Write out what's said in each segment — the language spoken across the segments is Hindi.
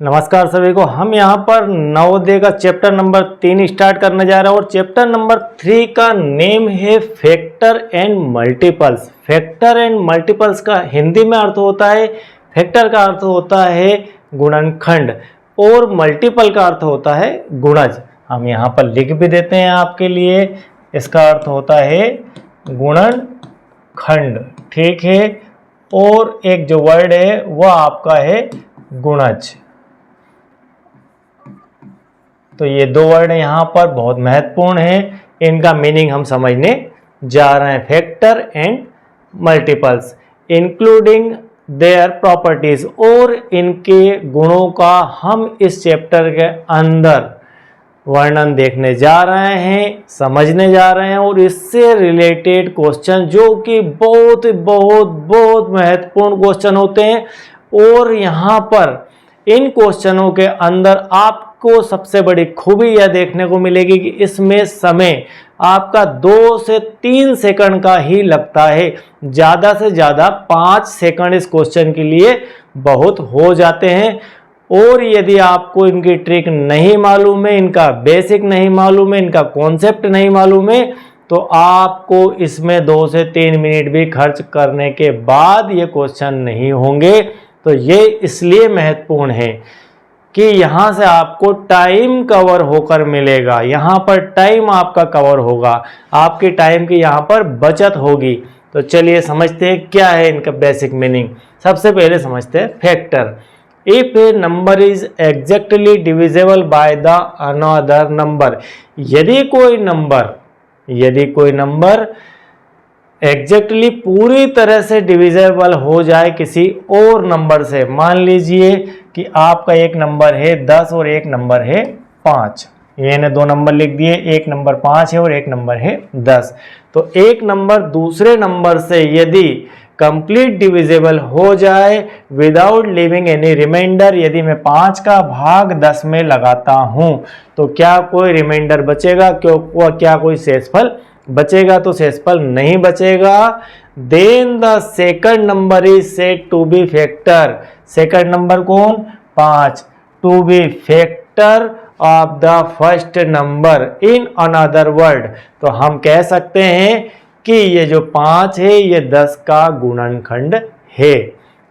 नमस्कार सभी को। हम यहाँ पर नवोदय का चैप्टर नंबर 3 स्टार्ट करने जा रहे हैं और चैप्टर नंबर 3 का नेम है factor and multiples. Factor and multiples का हिंदी में अर्थ होता है, फैक्टर का अर्थ होता है गुणनखंड और मल्टीपल का अर्थ होता है गुणज। हम यहाँ पर लिख भी देते हैं आपके लिए। इसका अर्थ होता है गुणनखंड, ठीक है। और एक जो वर्ड है वह आपका है गुणज। तो ये दो वर्ड यहाँ पर बहुत महत्वपूर्ण है, इनका मीनिंग हम समझने जा रहे हैं। Factor and multiples including their properties, और इनके गुणों का हम इस चैप्टर के अंदर वर्णन देखने जा रहे हैं, समझने जा रहे हैं। और इससे रिलेटेड क्वेश्चन जो कि बहुत बहुत बहुत महत्वपूर्ण क्वेश्चन होते हैं, और यहाँ पर इन क्वेश्चनों के अंदर आपको सबसे बड़ी खूबी यह देखने को मिलेगी कि इसमें समय आपका 2 से 3 सेकंड का ही लगता है। ज़्यादा से ज़्यादा 5 सेकंड इस क्वेश्चन के लिए बहुत हो जाते हैं। और यदि आपको इनकी ट्रिक नहीं मालूम है, इनका बेसिक नहीं मालूम है, इनका कॉन्सेप्ट नहीं मालूम है, तो आपको इसमें 2 से 3 मिनट भी खर्च करने के बाद ये क्वेश्चन नहीं होंगे। तो ये इसलिए महत्वपूर्ण है कि यहाँ से आपको टाइम कवर होकर मिलेगा। यहाँ पर टाइम आपका कवर होगा, आपके टाइम की यहाँ पर बचत होगी। तो चलिए समझते हैं क्या है इनका बेसिक मीनिंग। सबसे पहले समझते हैं factor. If A number is exactly divisible by the another number, यदि कोई नंबर एग्जैक्टली पूरी तरह से डिविजिबल हो जाए किसी और नंबर से। मान लीजिए कि आपका एक नंबर है 10 और एक नंबर है 5। ये 2 नंबर लिख दिए, एक नंबर 5 है और एक नंबर है 10। तो एक नंबर दूसरे नंबर से यदि कंप्लीट डिविजिबल हो जाए विदाउट लिविंग एनी रिमाइंडर, यदि मैं 5 का भाग 10 में लगाता हूं तो क्या कोई रिमाइंडर बचेगा? क्या कोई शेषफल बचेगा? तो शेषफल नहीं बचेगा। Then the second number is said to be factor. Second number कौन? 5। To be factor of the first number in another word. तो हम कह सकते हैं कि ये जो 5 है ये 10 का गुणनखंड है,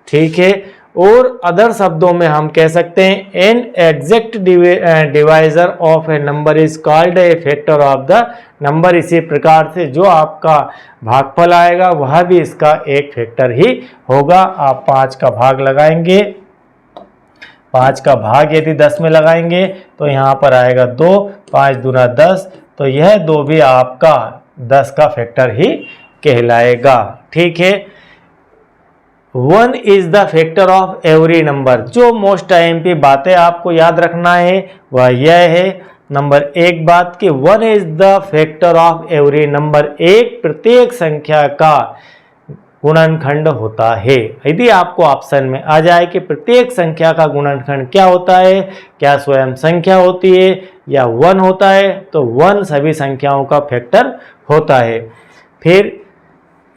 ठीक है। और अदर शब्दों में हम कह सकते हैं an exact divisor of a number is called a factor of the number. इसी प्रकार से जो आपका भागफल आएगा वह भी इसका एक फैक्टर ही होगा। आप 5 का भाग लगाएंगे, 5 का भाग यदि 10 में लगाएंगे तो यहाँ पर आएगा 2, 5 दूना 10, तो यह 2 भी आपका 10 का फैक्टर ही कहलाएगा, ठीक है। 1 is the factor of every number. जो मोस्ट टाइम की बातें आपको याद रखना है वह यह है, नंबर 1 बात कि 1 is the factor of every number. एक प्रत्येक संख्या का गुणनखंड होता है। यदि आपको ऑप्शन में आ जाए कि प्रत्येक संख्या का गुणनखंड क्या होता है, क्या स्वयं संख्या होती है या 1 होता है, तो 1 सभी संख्याओं का फैक्टर होता है। फिर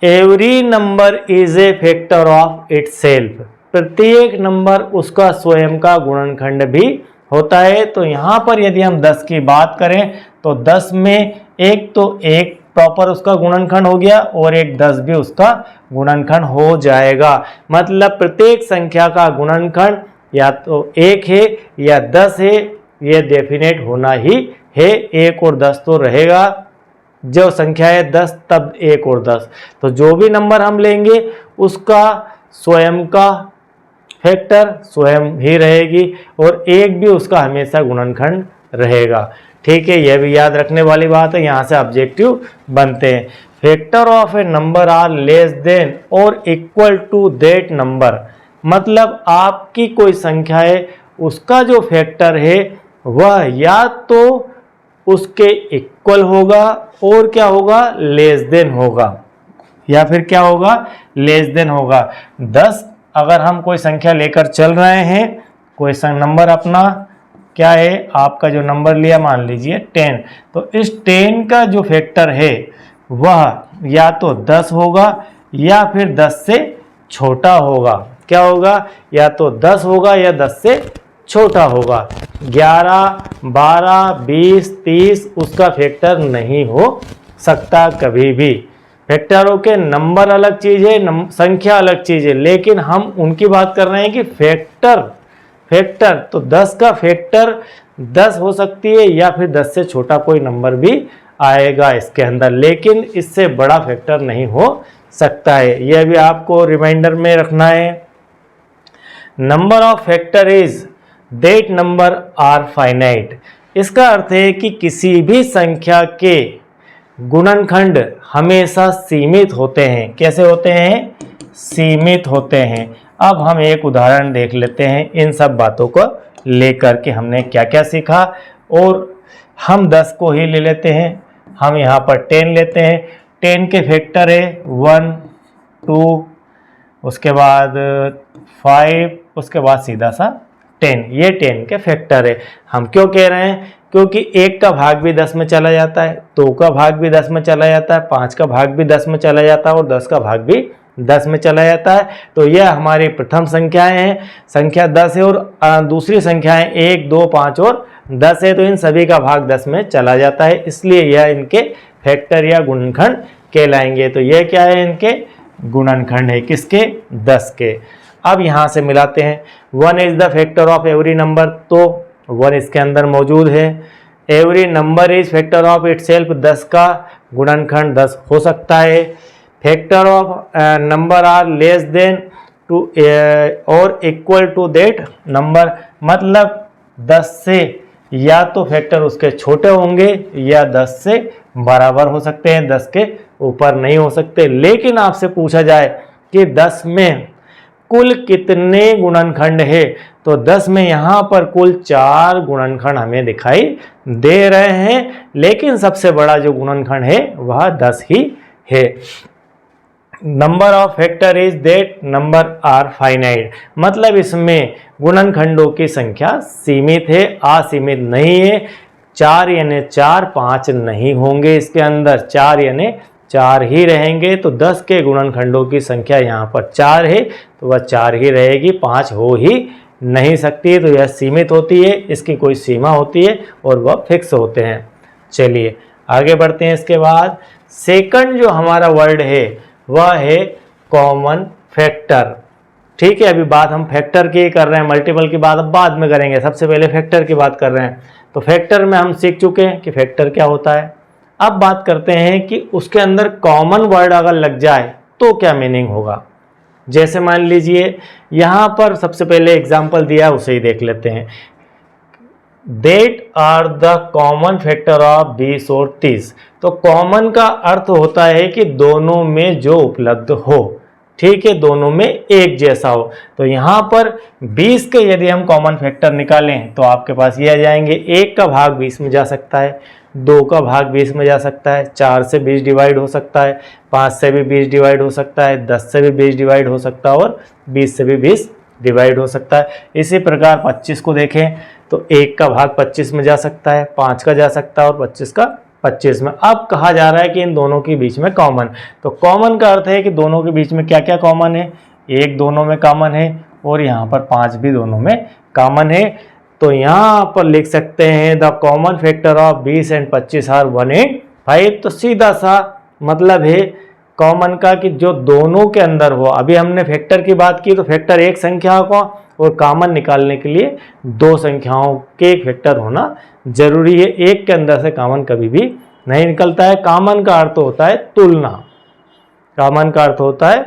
every number is a factor of itself. प्रत्येक नंबर उसका स्वयं का गुणनखंड भी होता है। तो यहाँ पर यदि हम 10 की बात करें तो 10 में एक तो एक प्रॉपर उसका गुणनखंड हो गया और एक 10 भी उसका गुणनखंड हो जाएगा। मतलब प्रत्येक संख्या का गुणनखंड या तो 1 है या 10 है, ये डेफिनेट होना ही है। 1 और 10 तो रहेगा, जो संख्या है 10 तब 1 और 10। तो जो भी नंबर हम लेंगे उसका स्वयं का फैक्टर स्वयं ही रहेगी और 1 भी उसका हमेशा गुणनखंड रहेगा, ठीक है। यह भी याद रखने वाली बात है, यहाँ से ऑब्जेक्टिव बनते हैं। Factor of a number are less than और इक्वल टू दैट नंबर। मतलब आपकी कोई संख्या है उसका जो फैक्टर है वह या तो उसके इक्वल होगा और क्या होगा, लेस देन होगा, या फिर क्या होगा, लेस देन होगा। 10 अगर हम कोई संख्या लेकर चल रहे हैं, कोई नंबर अपना क्या है, आपका जो नंबर लिया मान लीजिए 10, तो इस 10 का जो फैक्टर है वह या तो 10 होगा या फिर 10 से छोटा होगा। क्या होगा, या तो 10 होगा या 10 से छोटा होगा। 11, 12, 20, 30 उसका फैक्टर नहीं हो सकता कभी भी। फैक्टरों के नंबर अलग चीज़ है, संख्या अलग चीज़ है, लेकिन हम उनकी बात कर रहे हैं कि फैक्टर तो 10 का फैक्टर 10 हो सकती है या फिर 10 से छोटा कोई नंबर भी आएगा इसके अंदर, लेकिन इससे बड़ा फैक्टर नहीं हो सकता है। यह भी आपको रिमाइंडर में रखना है। Number of factor is that number are finite. इसका अर्थ है कि किसी भी संख्या के गुणनखंड हमेशा सीमित होते हैं। कैसे होते हैं? सीमित होते हैं। अब हम एक उदाहरण देख लेते हैं इन सब बातों को लेकर के हमने क्या क्या सीखा। और हम 10 को ही ले लेते हैं। हम यहाँ पर 10 लेते हैं। 10 के फैक्टर है 1, 2, उसके बाद 5, उसके बाद सीधा सा 10। ये 10 के फैक्टर है। हम क्यों कह रहे हैं? क्योंकि 1 का भाग भी 10 में चला जाता है, 2 का भाग भी 10 में चला जाता है, 5 का भाग भी 10 में चला जाता है और 10 का भाग भी 10 में चला जाता है। तो यह हमारी प्रथम संख्याएं हैं, संख्या 10 है, और दूसरी संख्याएं 1, 2, 5 और 10 है। तो इन सभी का भाग 10 में चला जाता है, इसलिए यह इनके फैक्टर या गुणनखंड कहलाएंगे। तो यह क्या है? इनके गुणनखंड है। किसके? 10 के। अब यहाँ से मिलाते हैं। 1 is the factor of every number, तो 1 इसके अंदर मौजूद है। Every number is factor of itself, 10 का गुणनखंड 10 हो सकता है। Factor of number are less than to और इक्वल टू दैट नंबर, मतलब 10 से या तो फैक्टर उसके छोटे होंगे या 10 से बराबर हो सकते हैं, 10 के ऊपर नहीं हो सकते। लेकिन आपसे पूछा जाए कि 10 में कुल कितने गुणनखंड है, तो 10 में यहाँ पर कुल 4 गुणनखंड हमें दिखाई दे रहे हैं, लेकिन सबसे बड़ा जो गुणनखंड है वह 10 ही है। Number of factor is that number are finite, मतलब इसमें गुणनखंडों की संख्या सीमित है, असीमित नहीं है। 4 यानी 4, 5 नहीं होंगे इसके अंदर, 4 यानी 4 ही रहेंगे। तो 10 के गुणनखंडों की संख्या यहाँ पर 4 है, तो वह 4 ही रहेगी, 5 हो ही नहीं सकती। तो यह सीमित होती है, इसकी कोई सीमा होती है और वह फिक्स होते हैं। चलिए आगे बढ़ते हैं। इसके बाद सेकंड जो हमारा वर्ड है वह है कॉमन फैक्टर। ठीक है, अभी बात हम फैक्टर की कर रहे हैं, मल्टीपल की बात अब बाद में करेंगे, सबसे पहले फैक्टर की बात कर रहे हैं। तो फैक्टर में हम सीख चुके हैं कि फैक्टर क्या होता है। अब बात करते हैं कि उसके अंदर कॉमन वर्ड अगर लग जाए तो क्या मीनिंग होगा। जैसे मान लीजिए यहाँ पर सबसे पहले एग्जाम्पल दिया, उसे ही देख लेते हैं। That are the common factor of 20 और 30। तो कॉमन का अर्थ होता है कि दोनों में जो उपलब्ध हो, ठीक है, दोनों में एक जैसा हो। तो यहाँ पर 20 के यदि हम कॉमन फैक्टर निकालें तो आपके पास ये आ जाएंगे। 1 का भाग 20 में जा सकता है, 2 का भाग 20 में जा सकता है, 4 से 20 डिवाइड हो सकता है, 5 से भी 20 डिवाइड हो सकता है, 10 से भी 20 डिवाइड हो सकता है और 20 से भी 20 डिवाइड हो सकता है। इसी प्रकार 25 को देखें तो 1 का भाग 25 में जा सकता है, 5 का जा सकता है और 25 का 25 में। अब कहा जा रहा है कि इन दोनों के बीच में कॉमन, तो कॉमन का अर्थ है कि दोनों के बीच में क्या क्या कॉमन है। 1 दोनों में कॉमन है और यहाँ पर 5 भी दोनों में कॉमन है। तो यहाँ पर लिख सकते हैं the common factor of 20 and 25 are 185। तो सीधा सा मतलब है कॉमन का कि जो दोनों के अंदर हो। अभी हमने फैक्टर की बात की तो फैक्टर एक संख्या का और कॉमन निकालने के लिए 2 संख्याओं के एक फैक्टर होना जरूरी है। एक के अंदर से कॉमन कभी भी नहीं निकलता है। कॉमन का अर्थ होता है तुलना, कॉमन का अर्थ होता है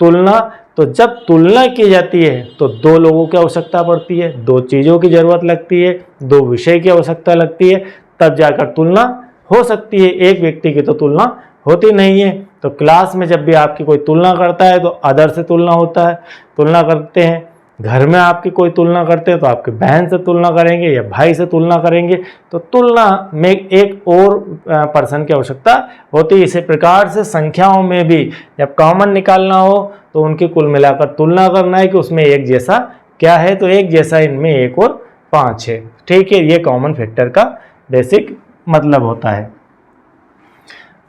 तुलना। तो जब तुलना की जाती है तो 2 लोगों की आवश्यकता पड़ती है, 2 चीज़ों की जरूरत लगती है, 2 विषय की आवश्यकता लगती है, तब जाकर तुलना हो सकती है। एक व्यक्ति की तो तुलना होती नहीं है। तो क्लास में जब भी आपकी कोई तुलना करता है तो अदर से तुलना होता है, तुलना करते हैं। घर में आपकी कोई तुलना करते हैं तो आपके बहन से तुलना करेंगे या भाई से तुलना करेंगे। तो तुलना में एक और पर्सन की आवश्यकता होती है। इसी प्रकार से संख्याओं में भी जब कॉमन निकालना हो तो उनकी कुल मिलाकर तुलना करना है कि उसमें एक जैसा क्या है। तो एक जैसा इनमें 1 और 5 है। ठीक है, ये कॉमन फैक्टर का बेसिक मतलब होता है।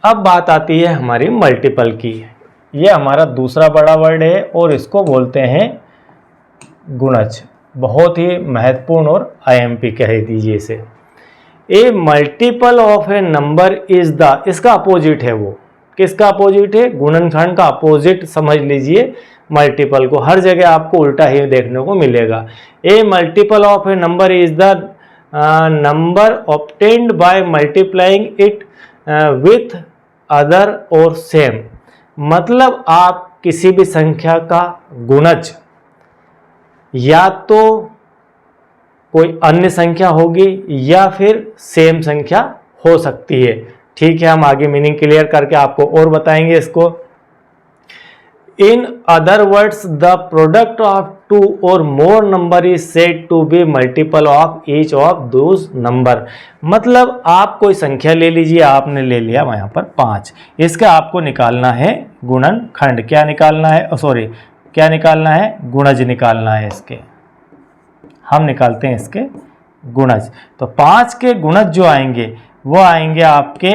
अब बात आती है हमारी मल्टीपल की। ये हमारा दूसरा बड़ा वर्ड है और इसको बोलते हैं गुणज। बहुत ही महत्वपूर्ण और आईएमपी कह दीजिए इसे। A multiple of a number is the, इसका अपोजिट है वो, किसका अपोजिट है? गुणनखंड का अपोजिट समझ लीजिए मल्टीपल को, हर जगह आपको उल्टा ही देखने को मिलेगा। A multiple of a number is the number obtained by multiplying it with other or same. मतलब आप किसी भी संख्या का गुणज या तो कोई अन्य संख्या होगी या फिर सेम संख्या हो सकती है। ठीक है, हम आगे मीनिंग क्लियर करके आपको और बताएंगे इसको। In other words the product of two or more number is said to be multiple of each of those number. मतलब आप कोई संख्या ले लीजिए, आपने ले लिया यहाँ पर 5, इसका आपको निकालना है गुणनखंड। क्या निकालना है? सॉरी, क्या निकालना है? गुणज निकालना है इसके। हम निकालते हैं इसके गुणज। तो 5 के गुणज जो आएंगे वो आएंगे आपके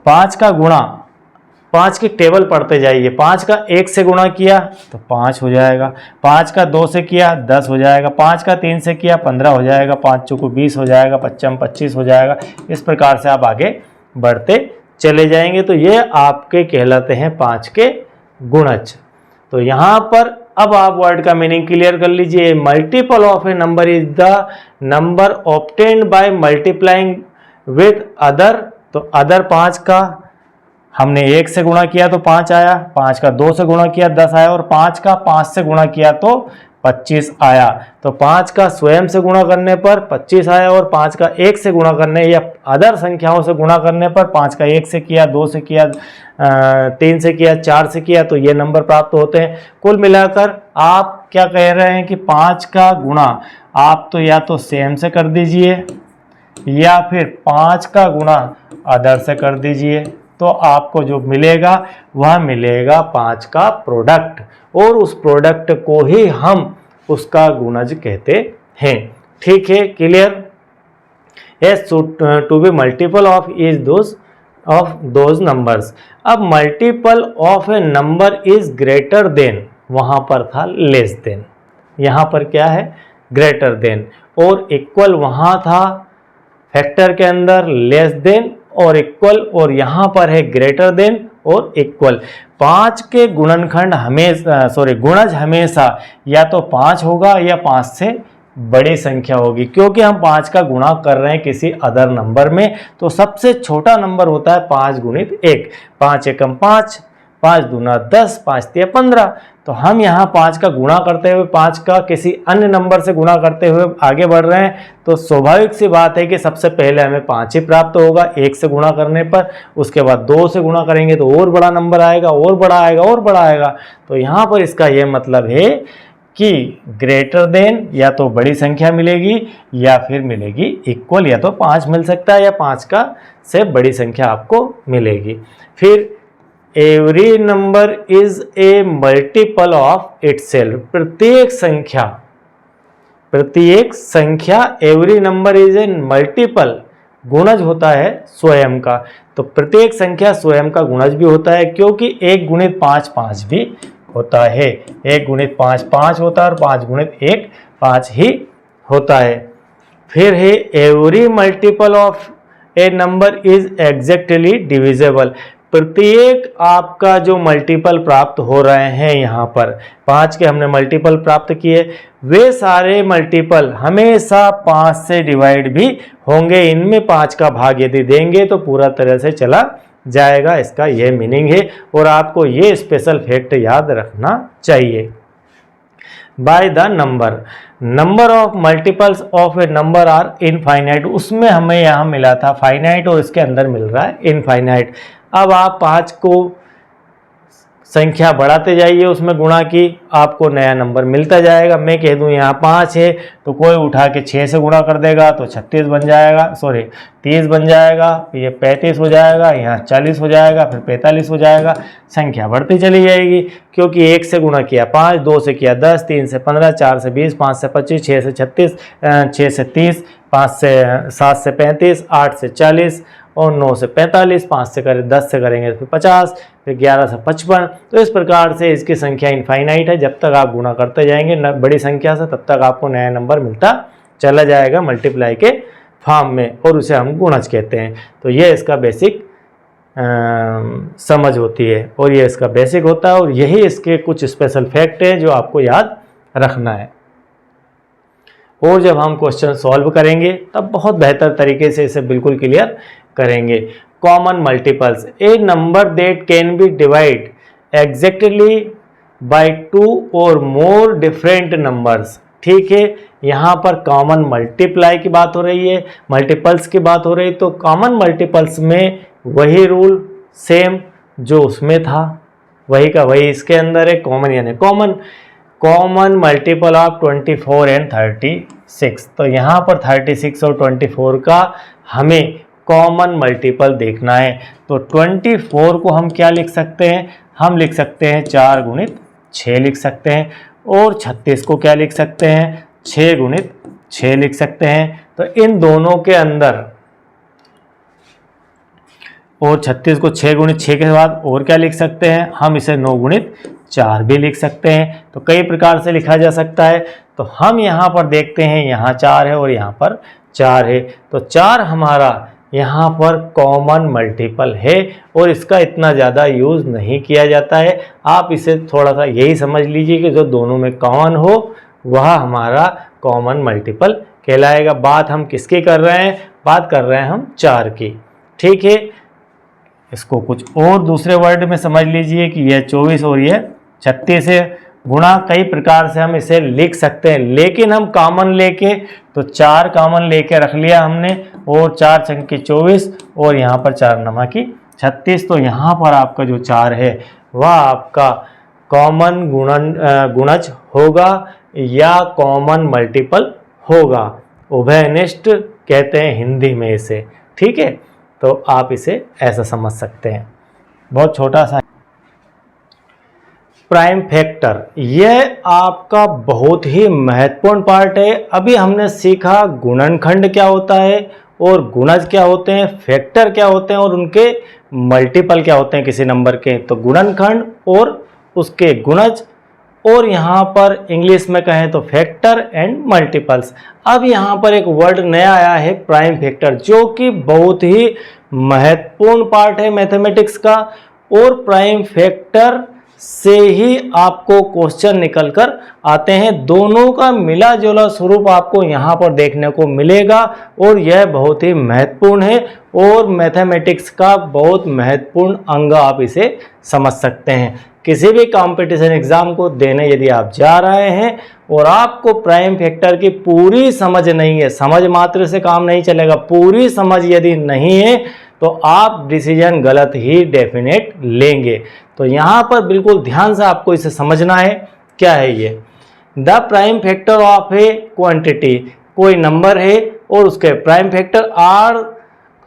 5 का गुणा, 5 की टेबल पढ़ते जाइए। 5 का 1 से गुणा किया तो 5 हो जाएगा, 5 का 2 से किया 10 हो जाएगा, 5 का 3 से किया 15 हो जाएगा, 5 चौको 20 हो जाएगा, 5 25 हो जाएगा। इस प्रकार से आप आगे बढ़ते चले जाएंगे। तो ये आपके कहलाते हैं 5 के गुणज। तो यहाँ पर अब आप वर्ड का मीनिंग क्लियर कर लीजिए। Multiple of a number is the number obtained by multiplying with other. तो अदर 5 का हमने 1 से गुणा किया तो 5 आया, 5 का 2 से गुणा किया 10 आया, और 5 का 5 से गुणा किया तो 25 आया। तो 5 का स्वयं से गुणा करने पर 25 आया, और 5 का 1 से गुणा करने या अदर संख्याओं से गुणा करने पर 5 का 1 से किया, 2 से किया, 3 से किया, 4 से किया, तो ये नंबर प्राप्त होते हैं। कुल मिलाकर आप क्या कह रहे हैं कि 5 का गुणा आप तो या तो सेम से कर दीजिए या फिर 5 का गुणा अदर से कर दीजिए, तो आपको जो मिलेगा वह मिलेगा 5 का प्रोडक्ट, और उस प्रोडक्ट को ही हम उसका गुणज कहते हैं। ठीक है, clear? As to be multiple of is those numbers. अब multiple of a number is greater than, वहां पर था लेस देन, यहां पर क्या है? Greater than. और इक्वल वहां था फैक्टर के अंदर लेस देन और इक्वल, और यहां पर है ग्रेटर देन और इक्वल। 5 के गुणनखंड हमेशा गुणज हमेशा या तो 5 होगा या 5 से बड़ी संख्या होगी, क्योंकि हम 5 का गुणा कर रहे हैं किसी अदर नंबर में। तो सबसे छोटा नंबर होता है 5 गुणित 1, 5 एकम 5, 5 दूना 10, 5 तिया 15। तो हम यहाँ 5 का गुणा करते हुए 5 का किसी अन्य नंबर से गुणा करते हुए आगे बढ़ रहे हैं, तो स्वाभाविक सी बात है कि सबसे पहले हमें 5 ही प्राप्त होगा 1 से गुणा करने पर। उसके बाद 2 से गुणा करेंगे तो और बड़ा नंबर आएगा, और बड़ा आएगा, और बड़ा आएगा। तो यहाँ पर इसका यह मतलब है कि ग्रेटर देन या तो बड़ी संख्या मिलेगी या फिर मिलेगी इक्वल, या तो 5 मिल सकता है या 5 का से बड़ी संख्या आपको मिलेगी। फिर every number is a multiple of itself. प्रत्येक संख्या every number is a multiple, गुणज होता है स्वयं का। तो प्रत्येक संख्या स्वयं का गुणज भी होता है, क्योंकि 1 गुणित 5 5 भी होता है। 1 गुणित 5 5 होता है, और 5 गुणित 1 5 ही होता है। फिर है every multiple of a number is exactly divisible. प्रत्येक आपका जो मल्टीपल प्राप्त हो रहे हैं, यहाँ पर 5 के हमने मल्टीपल प्राप्त किए, वे सारे मल्टीपल हमेशा 5 से डिवाइड भी होंगे। इनमें 5 का भाग यदि देंगे तो पूरा तरह से चला जाएगा, इसका यह मीनिंग है। और आपको ये स्पेशल फैक्ट याद रखना चाहिए। By the number of multiples of a number are infinite. उसमें हमें यहाँ मिला था फाइनाइट और इसके अंदर मिल रहा है इनफाइनाइट। अब आप 5 को संख्या बढ़ाते जाइए, उसमें गुणा की, आपको नया नंबर मिलता जाएगा। मैं कह दूं यहाँ 5 है तो कोई उठा के 6 से गुणा कर देगा तो 36 बन जाएगा, 30 बन जाएगा, ये 35 हो जाएगा, यहाँ 40 हो जाएगा, फिर 45 हो जाएगा। संख्या बढ़ती चली जाएगी, क्योंकि 1 से गुणा किया 5, 2 से किया 10, 3 से 15, 4 से 20, 5 से 25, 6 से 36, 6 से 30, 5 से 7 से 35, 8 से 40 और 9 से 45, 5 से करें 10 से करेंगे तो फिर 50, फिर 11 से 55। तो इस प्रकार से इसकी संख्या इनफाइनाइट है। जब तक आप गुणा करते जाएंगे बड़ी संख्या से तब तक आपको नया नंबर मिलता चला जाएगा मल्टीप्लाई के फॉर्म में, और उसे हम गुणज कहते हैं। तो ये इसका बेसिक समझ होती है और ये इसका बेसिक होता है, और यही इसके कुछ स्पेशल फैक्ट है जो आपको याद रखना है। और जब हम क्वेश्चन सॉल्व करेंगे तब बहुत बेहतर तरीके से इसे बिल्कुल क्लियर करेंगे। Common multiples, a number that can be divide exactly by 2 और मोर डिफरेंट नंबर्स। ठीक है, यहाँ पर कॉमन मल्टीप्लाई की बात हो रही है, मल्टीपल्स की बात हो रही है। तो कॉमन मल्टीपल्स में वही रूल सेम जो उसमें था, वही का वही इसके अंदर है। कॉमन यानी कॉमन मल्टीपल ऑफ 24 एंड 36। तो यहाँ पर 36 और 24 का हमें कॉमन मल्टीपल देखना है। तो 24 को हम क्या लिख सकते हैं, हम लिख सकते हैं 4 गुणित 6 लिख सकते हैं। और 36 को क्या लिख सकते हैं, 6 गुणित 6 लिख सकते हैं। तो इन दोनों के अंदर, और 36 को 6 गुणित 6 के बाद और क्या लिख सकते हैं, हम इसे 9 गुणित 4 भी लिख सकते हैं। तो कई प्रकार से लिखा जा सकता है। तो हम यहाँ पर देखते हैं, यहाँ 4 है और यहाँ पर 4 है। तो 4 हमारा यहाँ पर कॉमन मल्टीपल है और इसका इतना ज़्यादा यूज़ नहीं किया जाता है। आप इसे थोड़ा सा यही समझ लीजिए कि जो दोनों में कॉमन हो वह हमारा कॉमन मल्टीपल कहलाएगा। बात हम किसकी कर रहे हैं, बात कर रहे हैं हम 4 की। ठीक है, इसको कुछ और दूसरे वर्ड में समझ लीजिए कि यह 24 और यह 36 है। गुणा कई प्रकार से हम इसे लिख सकते हैं, लेकिन हम कॉमन लेके, तो 4 कॉमन लेके रख लिया हमने, और 4 छंकी 24 और यहाँ पर 4 नमा की 36। तो यहाँ पर आपका जो 4 है वह आपका कॉमन गुणज होगा या कॉमन मल्टीपल होगा। उभयनिष्ठ कहते हैं हिंदी में इसे। ठीक है, तो आप इसे ऐसा समझ सकते हैं। बहुत छोटा सा प्राइम फैक्टर, यह आपका बहुत ही महत्वपूर्ण पार्ट है। अभी हमने सीखा गुणनखंड क्या होता है और गुणज क्या होते हैं, फैक्टर क्या होते हैं और उनके मल्टीपल क्या होते हैं किसी नंबर के। तो गुणनखंड और उसके गुणज, और यहाँ पर इंग्लिश में कहें तो फैक्टर एंड मल्टीपल्स। अब यहाँ पर एक वर्ड नया आया है प्राइम फैक्टर, जो कि बहुत ही महत्वपूर्ण पार्ट है मैथमेटिक्स का। और प्राइम फैक्टर से ही आपको क्वेश्चन निकल कर आते हैं। दोनों का मिला जुला स्वरूप आपको यहाँ पर देखने को मिलेगा और यह बहुत ही महत्वपूर्ण है और मैथमेटिक्स का बहुत महत्वपूर्ण अंग आप इसे समझ सकते हैं। किसी भी कंपटीशन एग्जाम को देने यदि आप जा रहे हैं और आपको प्राइम फैक्टर की पूरी समझ नहीं है, समझ मात्र से काम नहीं चलेगा, पूरी समझ यदि नहीं है तो आप डिसीजन गलत ही डेफिनेट लेंगे। तो यहाँ पर बिल्कुल ध्यान से आपको इसे समझना है। क्या है ये, the prime factor of a quantity, कोई नंबर है और उसके prime factor are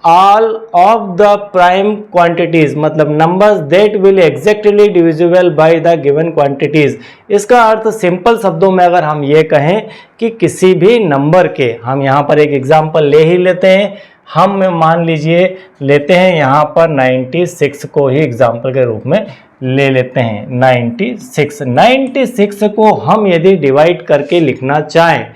all of the prime quantities, मतलब numbers that will exactly divisible by the given quantities. इसका अर्थ सिंपल शब्दों में अगर हम ये कहें कि किसी भी नंबर के, हम यहाँ पर एक एग्जांपल ले ही लेते हैं, हम मान लीजिए लेते हैं यहाँ पर 96 को ही एग्जांपल के रूप में ले लेते हैं। 96 को हम यदि डिवाइड करके लिखना चाहें,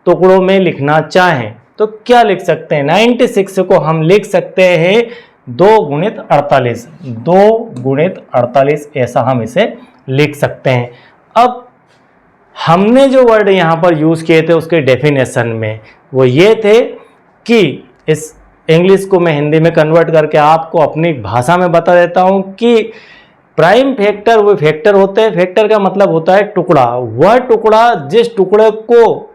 टुकड़ों में लिखना चाहें, तो क्या लिख सकते हैं। 96 को हम लिख सकते हैं 2 गुणित 48, 2 गुणित 48 ऐसा हम इसे लिख सकते हैं। अब हमने जो वर्ड यहाँ पर यूज़ किए थे उसके डेफिनेशन में वो ये थे कि इस इंग्लिश को मैं हिंदी में कन्वर्ट करके आपको अपनी भाषा में बता देता हूँ कि प्राइम फैक्टर वो फैक्टर होते हैं, फैक्टर का मतलब होता है टुकड़ा, वह टुकड़ा जिस टुकड़े को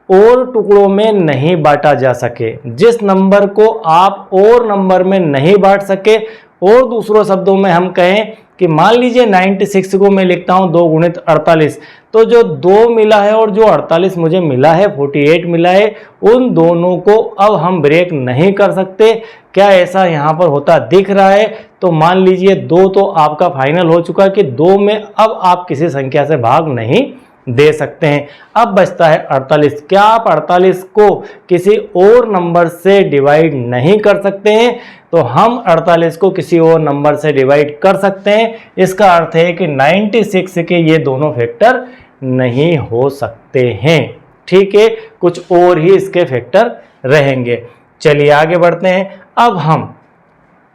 और टुकड़ों में नहीं बांटा जा सके, जिस नंबर को आप और नंबर में नहीं बांट सके। और दूसरों शब्दों में हम कहें कि मान लीजिए 96 को मैं लिखता हूं 2 गुणित 48, तो जो 2 मिला है और जो 48 मुझे मिला है, 48 मिला है, उन दोनों को अब हम ब्रेक नहीं कर सकते। क्या ऐसा यहाँ पर होता दिख रहा है? तो मान लीजिए 2 तो आपका फाइनल हो चुका है कि 2 में अब आप किसी संख्या से भाग नहीं दे सकते हैं। अब बचता है 48। क्या आप 48 को किसी और नंबर से डिवाइड नहीं कर सकते हैं? तो हम 48 को किसी और नंबर से डिवाइड कर सकते हैं। इसका अर्थ है कि 96 के ये दोनों फैक्टर नहीं हो सकते हैं। ठीक है, कुछ और ही इसके फैक्टर रहेंगे। चलिए आगे बढ़ते हैं। अब हम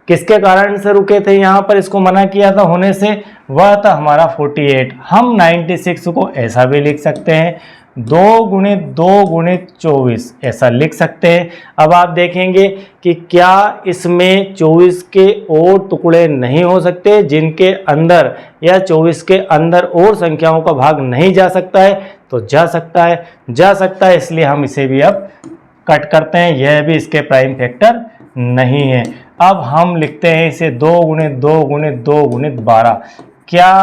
किसके कारण से रुके थे, यहां पर इसको मना किया था होने से, वह था हमारा 48। हम 96 को ऐसा भी लिख सकते हैं, 2 गुणित 2 गुणित 24 ऐसा लिख सकते हैं। अब आप देखेंगे कि क्या इसमें 24 के और टुकड़े नहीं हो सकते जिनके अंदर या 24 के अंदर और संख्याओं का भाग नहीं जा सकता है? तो जा सकता है, जा सकता है, इसलिए हम इसे भी अब कट करते हैं। यह भी इसके प्राइम फैक्टर नहीं है। अब हम लिखते हैं इसे 2 गुणित 2 गुणित 2 गुणित 12। क्या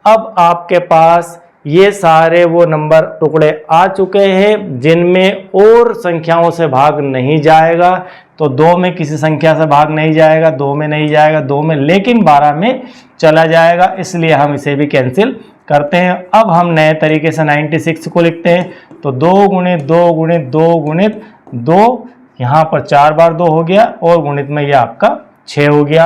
अब आपके पास ये सारे वो नंबर टुकड़े आ चुके हैं जिनमें और संख्याओं से भाग नहीं जाएगा? तो 2 में किसी संख्या से भाग नहीं जाएगा, 2 में नहीं जाएगा, 2 में, लेकिन 12 में चला जाएगा, इसलिए हम इसे भी कैंसिल करते हैं। अब हम नए तरीके से 96 को लिखते हैं, तो 2 गुणित 2 गुणित 2 गुणित 2, यहाँ पर 4 बार 2 हो गया और गुणित में यह आपका 6 हो गया।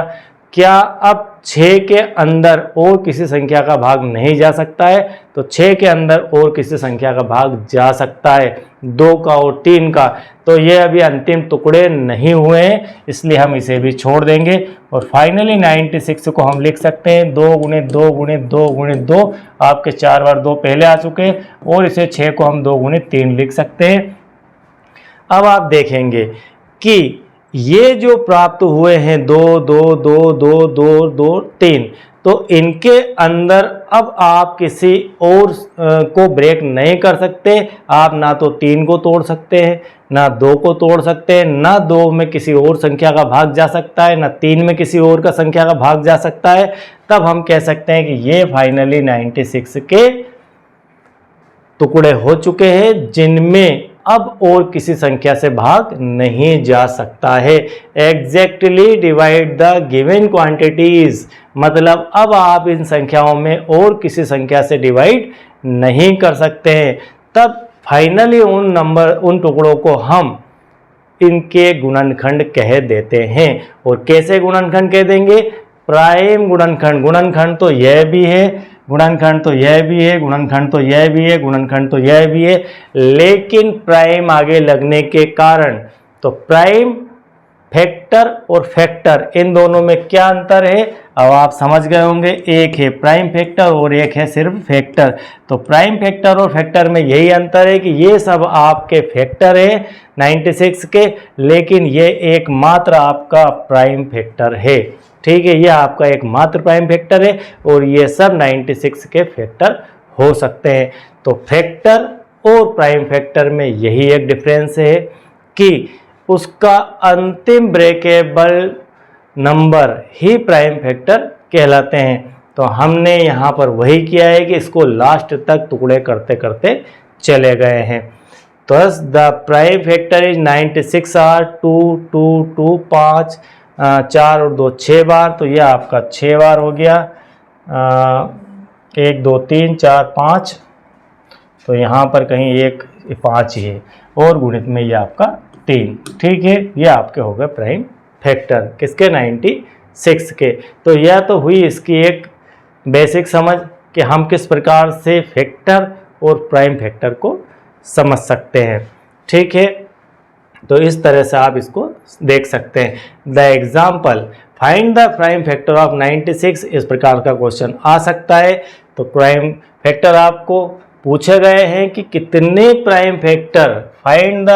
क्या अब 6 के अंदर और किसी संख्या का भाग नहीं जा सकता है? तो 6 के अंदर और किसी संख्या का भाग जा सकता है, 2 का और 3 का। तो ये अभी अंतिम टुकड़े नहीं हुए हैं, इसलिए हम इसे भी छोड़ देंगे। और फाइनली 96 को हम लिख सकते हैं 2 गुणित 2 गुणित 2 गुणित 2, आपके 4 बार 2 पहले आ चुके हैं, और इसे 6 को हम 2 गुणित 3 लिख सकते हैं। अब आप देखेंगे कि ये जो प्राप्त हुए हैं 2 2 2 2 2 2 3, तो इनके अंदर अब आप किसी और को ब्रेक नहीं कर सकते। आप ना तो 3 को तोड़ सकते हैं, ना 2 को तोड़ सकते हैं, ना 2 में किसी और संख्या का भाग जा सकता है, ना 3 में किसी और का संख्या का भाग जा सकता है। तब हम कह सकते हैं कि ये फाइनली 96 के टुकड़े हो चुके हैं जिनमें अब और किसी संख्या से भाग नहीं जा सकता है। Exactly divide the given quantities, मतलब अब आप इन संख्याओं में और किसी संख्या से डिवाइड नहीं कर सकते हैं। तब फाइनली उन टुकड़ों को हम इनके गुणनखंड कह देते हैं। और कैसे गुणनखंड कह देंगे? प्राइम गुणनखंड। गुणनखंड तो यह भी है, गुणनखंड तो यह भी है, गुणनखंड तो यह भी है, गुणनखंड तो यह भी है, लेकिन प्राइम आगे लगने के कारण, तो प्राइम फैक्टर और फैक्टर इन दोनों में क्या अंतर है अब आप समझ गए होंगे। एक है प्राइम फैक्टर और एक है सिर्फ फैक्टर। तो प्राइम फैक्टर और फैक्टर में यही अंतर है कि ये सब आपके फैक्टर है 96 के, लेकिन ये एकमात्र आपका प्राइम फैक्टर है। ठीक है, ये आपका एकमात्र प्राइम फैक्टर है और ये सब 96 के फैक्टर हो सकते हैं। तो फैक्टर और प्राइम फैक्टर में यही एक डिफरेंस है कि उसका अंतिम ब्रेकेबल नंबर ही प्राइम फैक्टर कहलाते हैं। तो हमने यहाँ पर वही किया है कि इसको लास्ट तक टुकड़े करते करते चले गए हैं। तो the prime factor is 96 are 2 2 2 5 4 और 2 6 बार, तो यह आपका 6 बार हो गया। 1 2 3 4 5, तो यहाँ पर कहीं 1 5 ही है और गुणित में यह आपका 3। ठीक है, ये आपके हो गए प्राइम फैक्टर किसके? 96 के। तो यह तो हुई इसकी एक बेसिक समझ कि हम किस प्रकार से फैक्टर और प्राइम फैक्टर को समझ सकते हैं। ठीक है, तो इस तरह से आप इसको देख सकते हैं। The example find the prime factor of 96, इस प्रकार का क्वेश्चन आ सकता है। तो प्राइम फैक्टर आपको पूछे गए हैं कि कितने prime factor, find the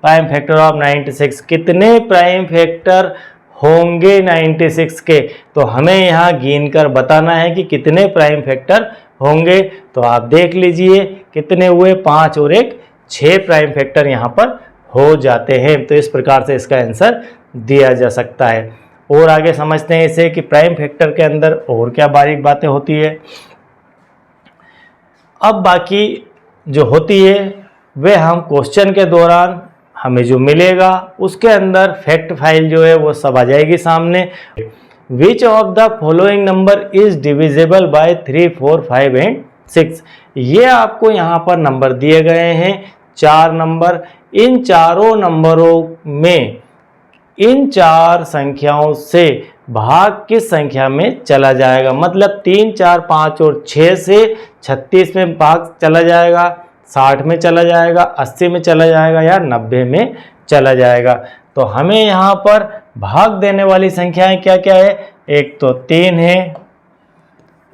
prime factor of 96, कितने प्राइम फैक्टर होंगे 96 के। तो हमें यहाँ गिन कर बताना है कि कितने प्राइम फैक्टर होंगे। तो आप देख लीजिए कितने हुए, 5 और 1 6 प्राइम फैक्टर यहाँ पर हो जाते हैं। तो इस प्रकार से इसका आंसर दिया जा सकता है। और आगे समझते हैं इसे कि प्राइम फैक्टर के अंदर और क्या बारीक बातें होती है। अब बाकी जो होती है वे हम क्वेश्चन के दौरान हमें जो मिलेगा उसके अंदर फैक्ट फाइल जो है वो सब आ जाएगी सामने। Which of the following number is divisible by 3 4 5 and 6। ये आपको यहाँ पर नंबर दिए गए हैं 4 नंबर। इन चारों नंबरों में इन 4 संख्याओं से भाग किस संख्या में चला जाएगा, मतलब 3, 4, 5 और 6 से 36 में भाग चला जाएगा, 60 में चला जाएगा, 80 में चला जाएगा या 90 में चला जाएगा। तो हमें यहाँ पर भाग देने वाली संख्याएं क्या क्या है, एक तो 3 है,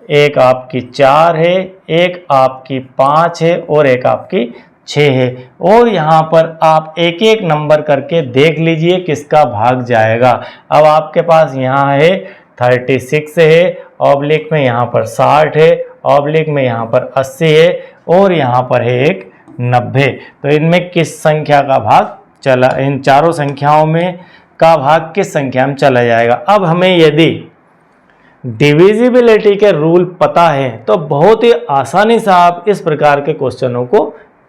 एक आपकी 4 है, एक आपकी 5 है और एक आपकी 6 है। और यहाँ पर आप एक एक नंबर करके देख लीजिए किसका भाग जाएगा। अब आपके पास यहाँ है 36 है, ऑब्लिक में यहाँ पर 60 है, ऑब्लिक में यहाँ पर 80 है और यहाँ पर है एक 90। तो इनमें किस संख्या का भाग चला, इन चारों संख्याओं में का भाग किस संख्या में चला जाएगा। अब हमें यदि डिविजिबिलिटी के रूल पता है तो बहुत ही आसानी से आप इस प्रकार के क्वेश्चनों को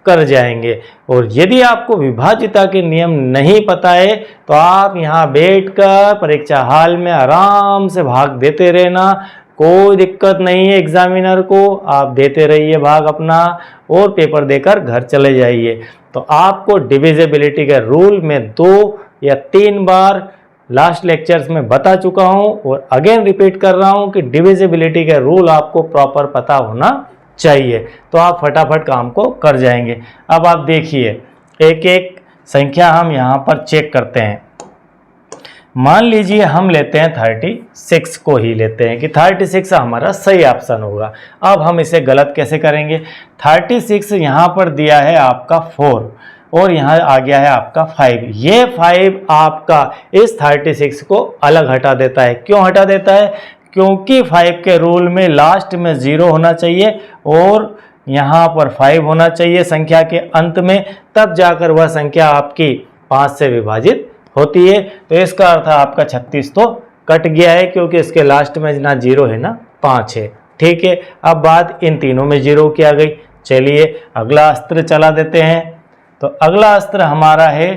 कर जाएंगे। और यदि आपको विभाज्यता के नियम नहीं पता है तो आप यहाँ बैठकर परीक्षा हॉल में आराम से भाग देते रहना, कोई दिक्कत नहीं है। एग्जामिनर को आप देते रहिए भाग अपना और पेपर देकर घर चले जाइए। तो आपको डिविजिबिलिटी के रूल में 2 या 3 बार लास्ट लेक्चर्स में बता चुका हूं और अगेन रिपीट कर रहा हूं कि डिविजिबिलिटी के रूल आपको प्रॉपर पता होना चाहिए, तो आप फटाफट काम को कर जाएंगे। अब आप देखिए एक एक संख्या हम यहाँ पर चेक करते हैं। मान लीजिए हम लेते हैं 36 को ही लेते हैं कि 36 हमारा सही ऑप्शन होगा। अब हम इसे गलत कैसे करेंगे, 36 यहाँ पर दिया है आपका 4 और यहाँ आ गया है आपका 5। ये 5 आपका इस 36 को अलग हटा देता है। क्यों हटा देता है, क्योंकि 5 के रूल में लास्ट में 0 होना चाहिए और यहाँ पर 5 होना चाहिए संख्या के अंत में, तब जाकर वह संख्या आपकी 5 से विभाजित होती है। तो इसका अर्थ आपका 36 तो कट गया है क्योंकि इसके लास्ट में ना 0 है ना 5 है। ठीक है, अब बात इन तीनों में 0 की आ गई। चलिए अगला अस्त्र चला देते हैं। तो अगला अस्त्र हमारा है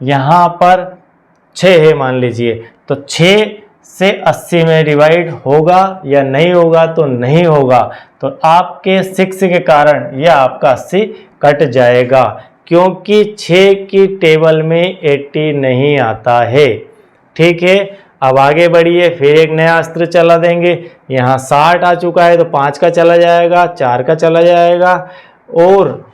यहाँ पर 6 है मान लीजिए, तो 6 से 80 में डिवाइड होगा या नहीं होगा, तो नहीं होगा। तो आपके 6 के कारण यह आपका 80 कट जाएगा क्योंकि 6 की टेबल में 80 नहीं आता है। ठीक है, अब आगे बढ़िए, फिर एक नया अस्त्र चला देंगे। यहाँ 60 आ चुका है तो 5 का चला जाएगा, 4 का चला जाएगा और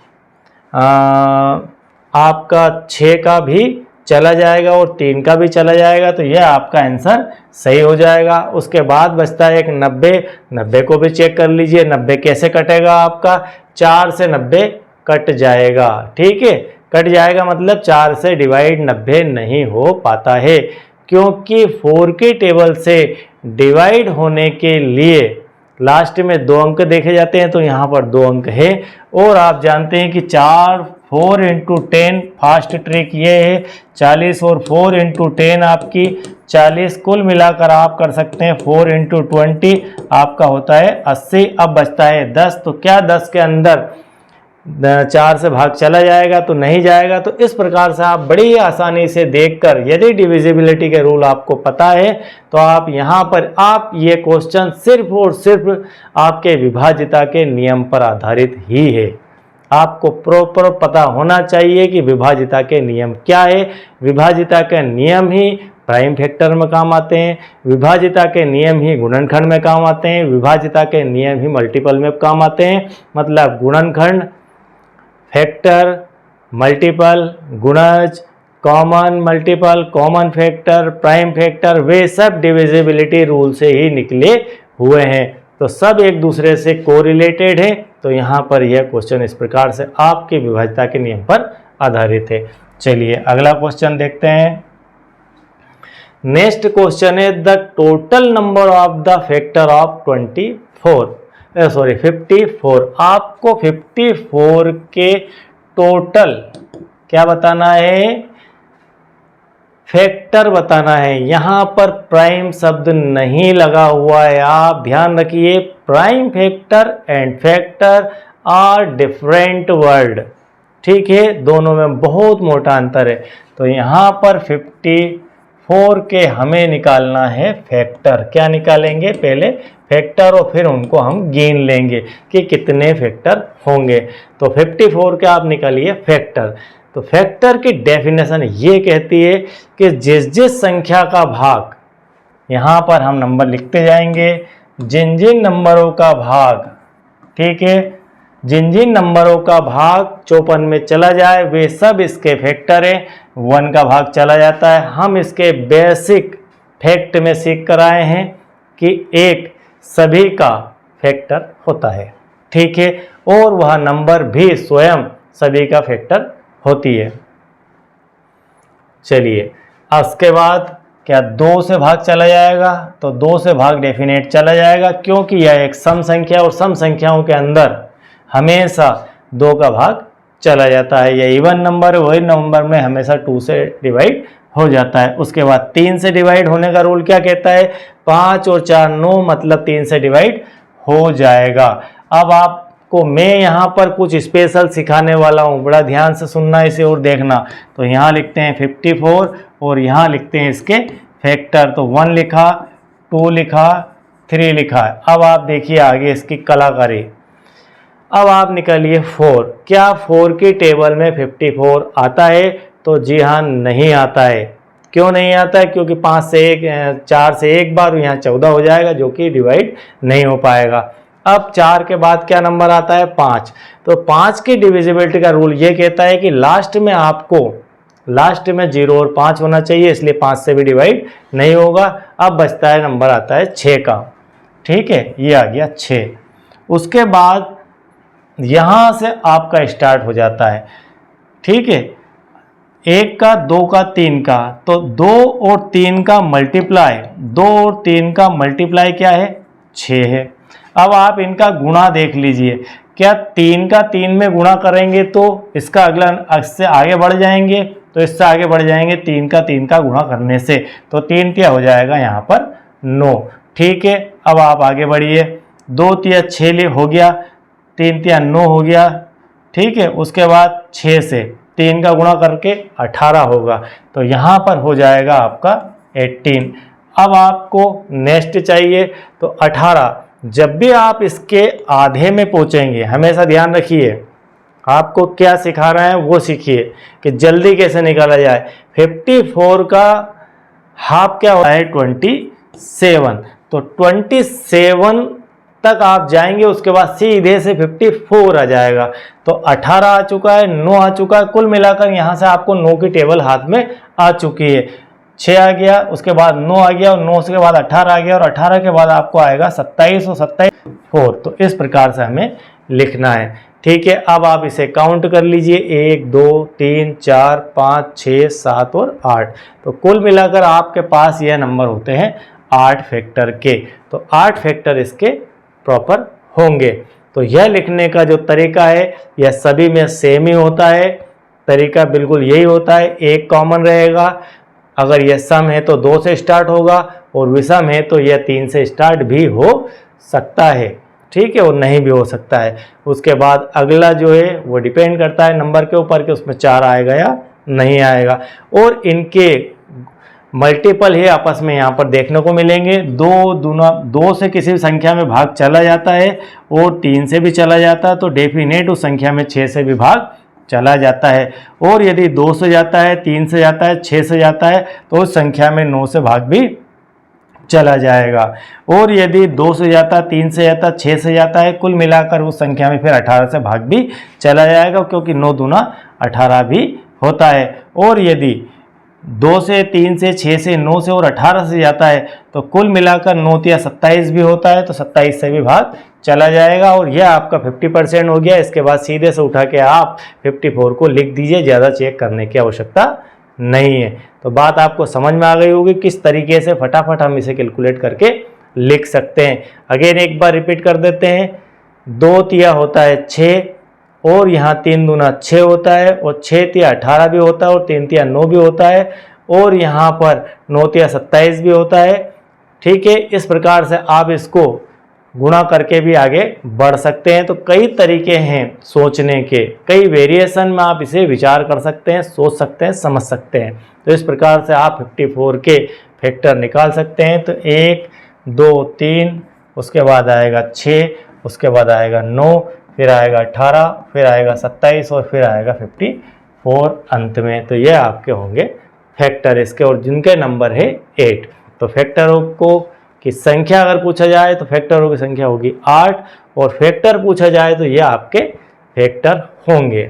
आपका 6 का भी चला जाएगा और 3 का भी चला जाएगा। तो यह आपका आंसर सही हो जाएगा। उसके बाद बचता है एक 90। 90 को भी चेक कर लीजिए, 90 कैसे कटेगा आपका, 4 से 90 कट जाएगा। ठीक है, कट जाएगा मतलब 4 से डिवाइड 90 नहीं हो पाता है क्योंकि 4 की टेबल से डिवाइड होने के लिए लास्ट में 2 अंक देखे जाते हैं, तो यहाँ पर 2 अंक है। और आप जानते हैं कि 4 इंटू 10 फास्ट ट्रिक ये है 40 और 4 इंटू 10 आपकी 40, कुल मिलाकर आप कर सकते हैं 4 इंटू 20 आपका होता है 80। अब बचता है 10, तो क्या 10 के अंदर 4 से भाग चला जाएगा, तो नहीं जाएगा। तो इस प्रकार से आप बड़ी आसानी से देखकर, यदि डिविजिबिलिटी के रूल आपको पता है तो आप यहाँ पर आप ये क्वेश्चन सिर्फ और सिर्फ आपके विभाज्यता के नियम पर आधारित ही है। आपको प्रॉपर पता होना चाहिए कि विभाज्यता के नियम क्या है। विभाज्यता के नियम ही प्राइम फैक्टर में काम आते हैं, विभाज्यता के नियम ही गुणनखंड में काम आते हैं, विभाज्यता के नियम ही मल्टीपल में काम आते हैं। मतलब गुणनखंड, फैक्टर, मल्टीपल, गुणज, common multiple, common factor, prime factor, वे सब डिविजिबिलिटी रूल से ही निकले हुए हैं। तो सब एक दूसरे से कोरिलेटेड है। तो यहाँ पर यह क्वेश्चन इस प्रकार से आपके विभाज्यता के नियम पर आधारित है। चलिए अगला क्वेश्चन देखते हैं। नेक्स्ट क्वेश्चन है the total number of the factor of 54। आपको 54 के टोटल क्या बताना है, फैक्टर बताना है। यहाँ पर प्राइम शब्द नहीं लगा हुआ है, आप ध्यान रखिए। Prime factor and factor are different word. ठीक है, दोनों में बहुत मोटा अंतर है। तो यहाँ पर 54 4 के हमें निकालना है फैक्टर। क्या निकालेंगे? पहले फैक्टर और फिर उनको हम गिन लेंगे कि कितने फैक्टर होंगे। तो 54 के आप निकालिए फैक्टर। तो फैक्टर की डेफिनेशन ये कहती है कि जिस जिस संख्या का भाग, यहाँ पर हम नंबर लिखते जाएंगे, जिन जिन नंबरों का भाग, ठीक है, जिन जिन नंबरों का भाग 54 में चला जाए वे सब इसके फैक्टर हैं। 1 का भाग चला जाता है। हम इसके बेसिक फैक्ट में सीख कर आए हैं कि 1 सभी का फैक्टर होता है, ठीक है, और वह नंबर भी स्वयं सभी का फैक्टर होती है। चलिए, उसके बाद क्या 2 से भाग चला जाएगा? तो 2 से भाग डेफिनेट चला जाएगा, क्योंकि यह एक सम संख्या और सम संख्याओं के अंदर हमेशा 2 का भाग चला जाता है। यह इवन नंबर है, वही नंबर में हमेशा 2 से डिवाइड हो जाता है। उसके बाद 3 से डिवाइड होने का रूल क्या कहता है? 5 और 4 9, मतलब 3 से डिवाइड हो जाएगा। अब आपको मैं यहाँ पर कुछ स्पेशल सिखाने वाला हूँ, बड़ा ध्यान से सुनना इसे और देखना। तो यहाँ लिखते हैं 54 और यहाँ लिखते हैं इसके फैक्टर। तो 1 लिखा, 2 लिखा, 3 लिखा। अब आप देखिए आगे इसकी कलाकारी। अब आप निकालिए 4। क्या 4 की टेबल में 54 आता है? तो जी हाँ, नहीं आता है। क्यों नहीं आता है? क्योंकि 4 से एक बार यहाँ 14 हो जाएगा, जो कि डिवाइड नहीं हो पाएगा। अब 4 के बाद क्या नंबर आता है? 5। तो 5 की डिविजिबिलिटी का रूल ये कहता है कि लास्ट में आपको 0 और 5 होना चाहिए, इसलिए 5 से भी डिवाइड नहीं होगा। अब बचता है नंबर आता है 6 का, ठीक है, ये आ गया 6। उसके बाद यहाँ से आपका स्टार्ट हो जाता है, ठीक है, 1 का, 2 का, 3 का। तो 2 और 3 का मल्टीप्लाई, 2 और 3 का मल्टीप्लाई क्या है? 6 है। अब आप इनका गुणा देख लीजिए। क्या 3 का 3 में गुणा करेंगे तो इसका अगला इससे आगे बढ़ जाएंगे, तो इससे आगे बढ़ जाएंगे 3 का 3 का गुणा करने से। तो 3 तिया हो जाएगा यहाँ पर 9, ठीक है। अब आप आगे बढ़िए, 2 तिया 6 हो गया, 3 तिया 9 हो गया, ठीक है। उसके बाद 6 से 3 का गुणा करके 18 होगा, तो यहाँ पर हो जाएगा आपका 18। अब आपको नेक्स्ट चाहिए, तो 18। जब भी आप इसके आधे में पहुँचेंगे, हमेशा ध्यान रखिए, आपको क्या सिखा रहे हैं वो सीखिए कि जल्दी कैसे निकाला जाए। 54 का हाफ क्या होता है? 27। तो 27 तक आप जाएंगे, उसके बाद सीधे से 54 आ जाएगा। तो 18 आ चुका है, 9 आ चुका है, कुल मिलाकर यहाँ से आपको 9 की टेबल हाथ में आ चुकी है। 6 आ गया, उसके बाद 9 आ गया, और 9 के बाद 18 आ गया, और 18 के बाद आपको आएगा 27 और 27 4। तो इस प्रकार से हमें लिखना है, ठीक है। अब आप इसे काउंट कर लीजिए, 1 2 3 4 5 6 7 और 8। तो कुल मिलाकर आपके पास यह नंबर होते हैं 8 फैक्टर के। तो 8 फैक्टर इसके प्रॉपर होंगे। तो यह लिखने का जो तरीका है यह सभी में सेम ही होता है, तरीका बिल्कुल यही होता है। एक कॉमन रहेगा, अगर यह सम है तो 2 से स्टार्ट होगा, और विषम है तो यह 3 से स्टार्ट भी हो सकता है, ठीक है, और नहीं भी हो सकता है। उसके बाद अगला जो है वो डिपेंड करता है नंबर के ऊपर कि उसमें 4 आएगा या नहीं आएगा। और इनके मल्टीपल ही आपस में यहाँ पर देखने को मिलेंगे। 2 से किसी भी संख्या में भाग चला जाता है और 3 से भी चला जाता है, तो डेफिनेट उस संख्या में 6 से भी भाग चला जाता है। और यदि 2 से जाता है, 3 से जाता है, 6 से जाता है, तो उस संख्या में 9 से भाग भी चला जाएगा। और यदि 2 से जाता, 3 से जाता, 6 से जाता है, कुल मिलाकर उस संख्या में फिर 18 से भाग भी चला जाएगा, क्योंकि 9 दूना 18 भी होता है। और यदि 2 से, 3 से, 6 से, 9 से और 18 से जाता है, तो कुल मिलाकर 9 तिया 27 भी होता है, तो 27 से भी भाग चला जाएगा। और यह आपका 50% हो गया। इसके बाद सीधे से उठा के आप 54 को लिख दीजिए, ज़्यादा चेक करने की आवश्यकता नहीं है। तो बात आपको समझ में आ गई होगी किस तरीके से फटाफट हम इसे कैलकुलेट करके लिख सकते हैं। अगेन एक बार रिपीट कर देते हैं। 2 तिया होता है 6, और यहाँ 3 दूना 6 होता है, और 6 तिया 18 भी होता है, और 3 तिया 9 भी होता है, और यहाँ पर 9 तिया 27 भी होता है, ठीक है। इस प्रकार से आप इसको गुणा करके भी आगे बढ़ सकते हैं। तो कई तरीके हैं सोचने के, कई वेरिएशन में आप इसे विचार कर सकते हैं, सोच सकते हैं, समझ सकते हैं। तो इस प्रकार से आप 54 के फैक्टर निकाल सकते हैं। तो 1 2 3, उसके बाद आएगा 6, उसके बाद आएगा 9, फिर आएगा 18, फिर आएगा 27 और फिर आएगा 54 अंत में। तो ये आपके होंगे फैक्टर इसके, और जिनके नंबर है 8। तो फैक्टरों को की संख्या अगर पूछा जाए तो फैक्टरों की संख्या होगी 8, और फैक्टर पूछा जाए तो ये आपके फैक्टर होंगे।